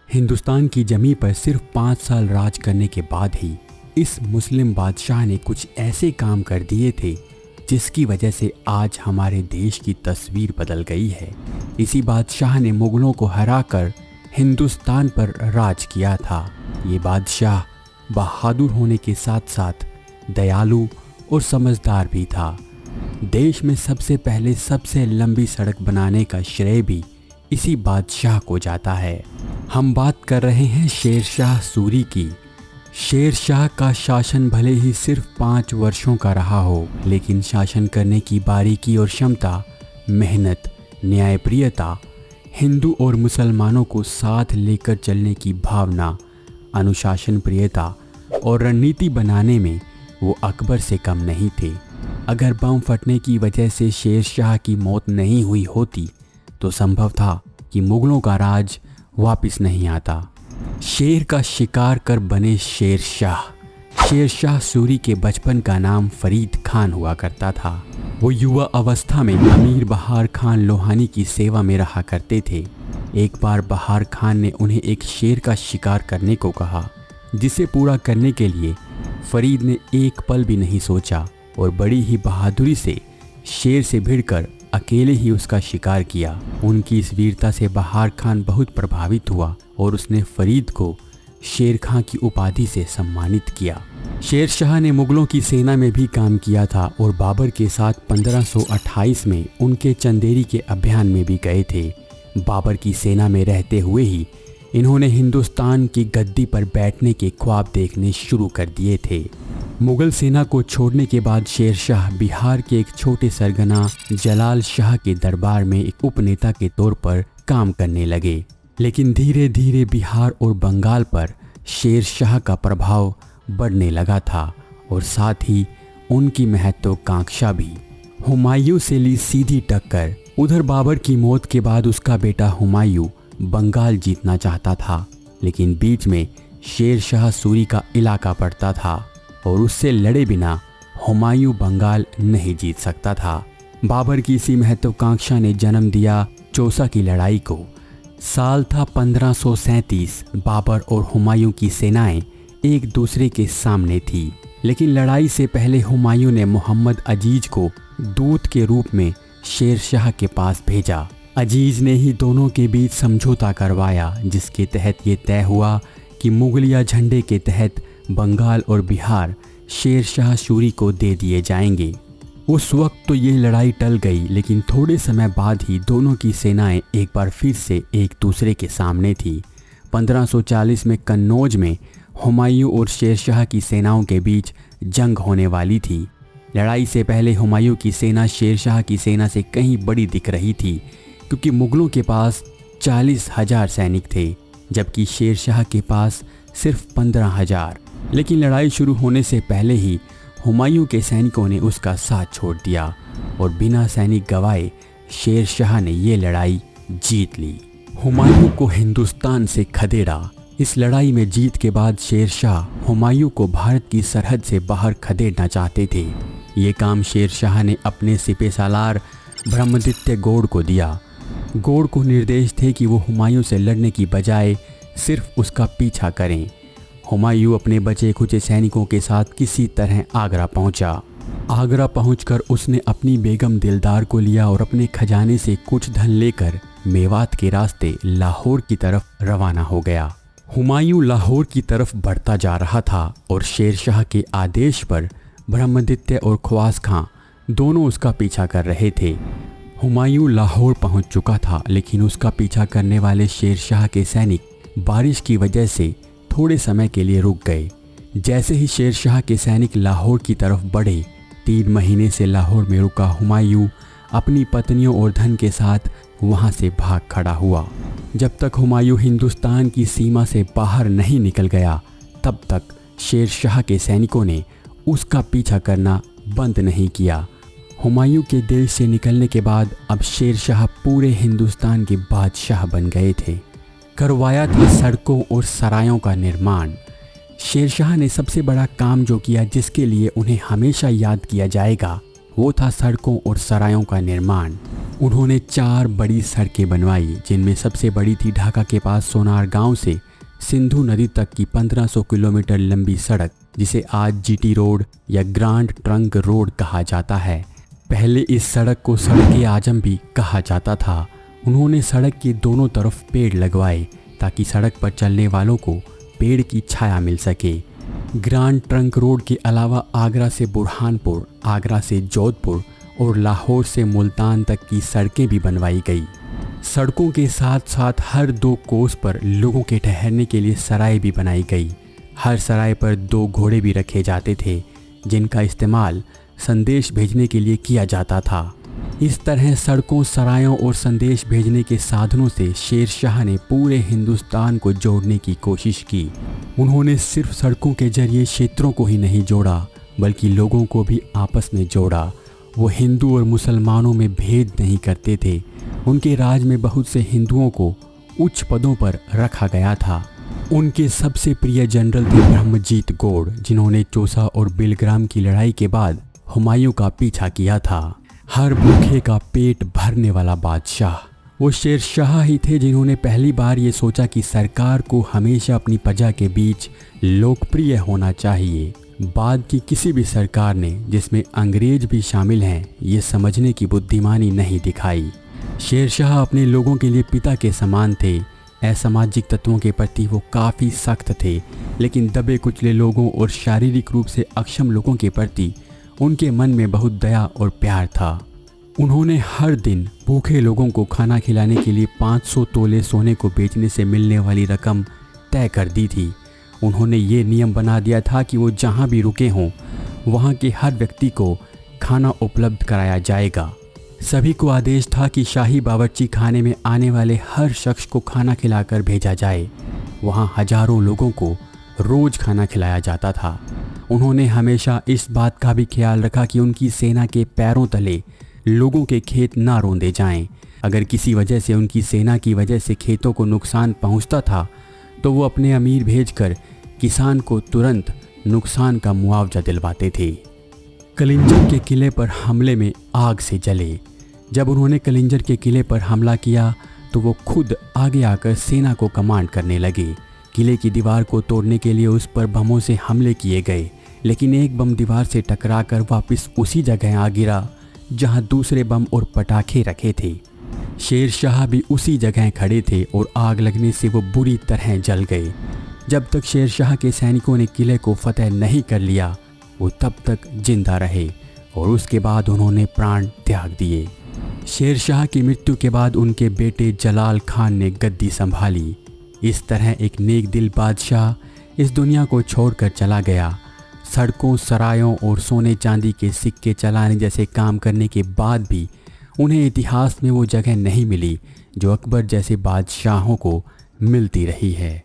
हिंदुस्तान की जमी पर सिर्फ 5 साल राज करने के बाद ही इस मुस्लिम बादशाह ने कुछ ऐसे काम कर दिए थे जिसकी वजह से आज हमारे देश की तस्वीर बदल गई है। इसी बादशाह ने मुगलों को हराकर हिंदुस्तान पर राज किया था। ये बादशाह बहादुर होने के साथ साथ दयालु और समझदार भी था। देश में सबसे पहले सबसे लंबी सड़क बनाने का श्रेय भी इसी बादशाह को जाता है। हम बात कर रहे हैं शेर शाह सूरी की। शेर शाह का शासन भले ही सिर्फ 5 वर्षों का रहा हो, लेकिन शासन करने की बारीकी और क्षमता, मेहनत, न्यायप्रियता, हिंदू और मुसलमानों को साथ लेकर चलने की भावना, अनुशासन प्रियता और रणनीति बनाने में वो अकबर से कम नहीं थे। अगर बम फटने की वजह से शेर शाह की मौत नहीं हुई होती तो संभव था कि मुगलों का राज वापस नहीं आता। शेर का शिकार कर बने शेर शाह सूरी के बचपन का नाम फरीद खान हुआ करता था। वो युवा अवस्था में अमीर बहार खान लोहानी की सेवा में रहा करते थे। एक बार बहार खान ने उन्हें एक शेर का शिकार करने को कहा, जिसे पूरा करने के लिए फरीद ने एक पल भी नहीं सोचा और बड़ी ही बहादुरी से शेर से भिड़कर अकेले ही उसका शिकार किया। उनकी इस वीरता से बहार खान बहुत प्रभावित हुआ और उसने फरीद को शेर खां की उपाधि से सम्मानित किया। शेर शाह ने मुगलों की सेना में भी काम किया था और बाबर के साथ 1528 में उनके चंदेरी के अभियान में भी गए थे। बाबर की सेना में रहते हुए ही इन्होंने हिंदुस्तान की गद्दी पर बैठने के ख्वाब देखने शुरू कर दिए थे। मुगल सेना को छोड़ने के बाद शेर शाह बिहार के एक छोटे सरगना जलाल शाह के दरबार में एक उपनेता के तौर पर काम करने लगे। लेकिन धीरे धीरे बिहार और बंगाल पर शेर शाह का प्रभाव बढ़ने लगा था और साथ ही उनकी महत्वाकांक्षा भी। हुमायूं से ली सीधी टक्कर। उधर बाबर की मौत के बाद उसका बेटा हुमायूं बंगाल जीतना चाहता था, लेकिन बीच में शेर शाह सूरी का इलाका पड़ता था और उससे लड़े बिना हुमायूं बंगाल नहीं जीत सकता था। बाबर की इसी महत्वाकांक्षा ने जन्म दिया चौसा की लड़ाई को। साल था 1537। बाबर और हुमायूं की सेनाएं एक दूसरे के सामने थी, लेकिन लड़ाई से पहले हुमायूं ने मोहम्मद अजीज को दूत के रूप में शेर शाह के पास भेजा। अजीज ने ही दोनों के बीच समझौता करवाया, जिसके तहत ये तय हुआ कि मुगलिया झंडे के तहत बंगाल और बिहार शेर शाह सूरी को दे दिए जाएंगे। उस वक्त तो ये लड़ाई टल गई, लेकिन थोड़े समय बाद ही दोनों की सेनाएं एक बार फिर से एक दूसरे के सामने थी। 1540 में कन्नौज में हुमायूं और शेर शाह की सेनाओं के बीच जंग होने वाली थी। लड़ाई से पहले हुमायूं की सेना शेर शाह की सेना से कहीं बड़ी दिख रही थी, क्योंकि मुगलों के पास 40,000 सैनिक थे, जबकि शेर शाह के पास सिर्फ 15,000। लेकिन लड़ाई शुरू होने से पहले ही हुमायूं के सैनिकों ने उसका साथ छोड़ दिया और बिना सैनिक गवाए शेर शाह ने ये लड़ाई जीत ली। हुमायूं को हिंदुस्तान से खदेड़ा। इस लड़ाई में जीत के बाद शेर शाह हुमायूं को भारत की सरहद से बाहर खदेड़ना चाहते थे। ये काम शेर शाह ने अपने सिपह सालार ब्रह्मदित्य गौड़ को दिया। गौड़ को निर्देश थे कि वो हुमायूं से लड़ने की बजाय सिर्फ उसका पीछा करें। हुमायूं अपने बचे खुचे सैनिकों के साथ किसी तरह आगरा पहुंचा। आगरा पहुंचकर उसने अपनी बेगम दिलदार को लिया और अपने खजाने से कुछ धन लेकर मेवात के रास्ते लाहौर की तरफ रवाना हो गया। हुमायूं लाहौर की तरफ बढ़ता जा रहा था और शेर शाह के आदेश पर ब्रह्मदित्य और ख्वास खां दोनों उसका पीछा कर रहे थे। हुमायूं लाहौर पहुंच चुका था, लेकिन उसका पीछा करने वाले शेर शाह के सैनिक बारिश की वजह से थोड़े समय के लिए रुक गए। जैसे ही शेर शाह के सैनिक लाहौर की तरफ बढ़े, 3 महीने से लाहौर में रुका हुमायूं अपनी पत्नियों और धन के साथ वहां से भाग खड़ा हुआ। जब तक हुमायूं हिंदुस्तान की सीमा से बाहर नहीं निकल गया, तब तक शेर शाह के सैनिकों ने उसका पीछा करना बंद नहीं किया। हुमायूं के देश से निकलने के बाद अब शेर शाह पूरे हिंदुस्तान के बादशाह बन गए थे। करवाया था सड़कों और सरायों का निर्माण। शेर शाह ने सबसे बड़ा काम जो किया, जिसके लिए उन्हें हमेशा याद किया जाएगा, वो था सड़कों और सरायों का निर्माण। उन्होंने 4 बड़ी सड़कें बनवाई, जिनमें सबसे बड़ी थी ढाका के पास सोनार गांव से सिंधु नदी तक की 1500 किलोमीटर लंबी सड़क, जिसे आज जीटी रोड या ग्रांड ट्रंक रोड कहा जाता है। पहले इस सड़क को सड़क आजम भी कहा जाता था। उन्होंने सड़क के दोनों तरफ पेड़ लगवाए ताकि सड़क पर चलने वालों को पेड़ की छाया मिल सके। ग्रांड ट्रंक रोड के अलावा आगरा से बुरहानपुर, आगरा से जोधपुर और लाहौर से मुल्तान तक की सड़कें भी बनवाई गई। सड़कों के साथ साथ हर 2 कोस पर लोगों के ठहरने के लिए सराय भी बनाई गई। हर सराय पर 2 घोड़े भी रखे जाते थे, जिनका इस्तेमाल संदेश भेजने के लिए किया जाता था। इस तरह सड़कों, सरायों और संदेश भेजने के साधनों से शेर शाह ने पूरे हिंदुस्तान को जोड़ने की कोशिश की। उन्होंने सिर्फ सड़कों के जरिए क्षेत्रों को ही नहीं जोड़ा, बल्कि लोगों को भी आपस में जोड़ा। वो हिंदू और मुसलमानों में भेद नहीं करते थे। उनके राज में बहुत से हिंदुओं को उच्च पदों पर रखा गया था। उनके सबसे प्रिय जनरल थे ब्रह्मजीत गौड़, जिन्होंने चौसा और बिलग्राम की लड़ाई के बाद हुमायूं का पीछा किया था। हर भूखे का पेट भरने वाला बादशाह वो शेर शाह ही थे, जिन्होंने पहली बार ये सोचा कि सरकार को हमेशा अपनी प्रजा के बीच लोकप्रिय होना चाहिए। बाद की किसी भी सरकार ने, जिसमें अंग्रेज भी शामिल हैं, ये समझने की बुद्धिमानी नहीं दिखाई। शेर शाह अपने लोगों के लिए पिता के समान थे। असामाजिक तत्वों के प्रति वो काफ़ी सख्त थे, लेकिन दबे कुचले लोगों और शारीरिक रूप से अक्षम लोगों के प्रति उनके मन में बहुत दया और प्यार था। उन्होंने हर दिन भूखे लोगों को खाना खिलाने के लिए 500 तोले सोने को बेचने से मिलने वाली रकम तय कर दी थी। उन्होंने ये नियम बना दिया था कि वो जहाँ भी रुके हों, वहाँ के हर व्यक्ति को खाना उपलब्ध कराया जाएगा। सभी को आदेश था कि शाही बावर्ची खाने में आने वाले हर शख्स को खाना खिलाकर भेजा जाए। वहाँ हजारों लोगों को रोज़ खाना खिलाया जाता था। उन्होंने हमेशा इस बात का भी ख्याल रखा कि उनकी सेना के पैरों तले लोगों के खेत ना रौंदे जाएं। अगर किसी वजह से उनकी सेना की वजह से खेतों को नुकसान पहुंचता था, तो वो अपने अमीर भेजकर किसान को तुरंत नुकसान का मुआवजा दिलवाते थे। कलिंजर के किले पर हमले में आग से जले। जब उन्होंने कलिंजर के किले पर हमला किया, तो वो खुद आगे आकर सेना को कमांड करने लगे। किले की दीवार को तोड़ने के लिए उस पर बमों से हमले किए गए, लेकिन एक बम दीवार से टकराकर वापस उसी जगह आ गिरा जहां दूसरे बम और पटाखे रखे थे। शेर शाह भी उसी जगह खड़े थे और आग लगने से वो बुरी तरह जल गए। जब तक शेर शाह के सैनिकों ने किले को फतेह नहीं कर लिया, वो तब तक जिंदा रहे और उसके बाद उन्होंने प्राण त्याग दिए। शेर शाह की मृत्यु के बाद उनके बेटे जलाल खान ने गद्दी संभाली। इस तरह एक नेक दिल बादशाह इस दुनिया को छोड़कर चला गया। सड़कों, सरायों और सोने चांदी के सिक्के चलाने जैसे काम करने के बाद भी उन्हें इतिहास में वो जगह नहीं मिली जो अकबर जैसे बादशाहों को मिलती रही है।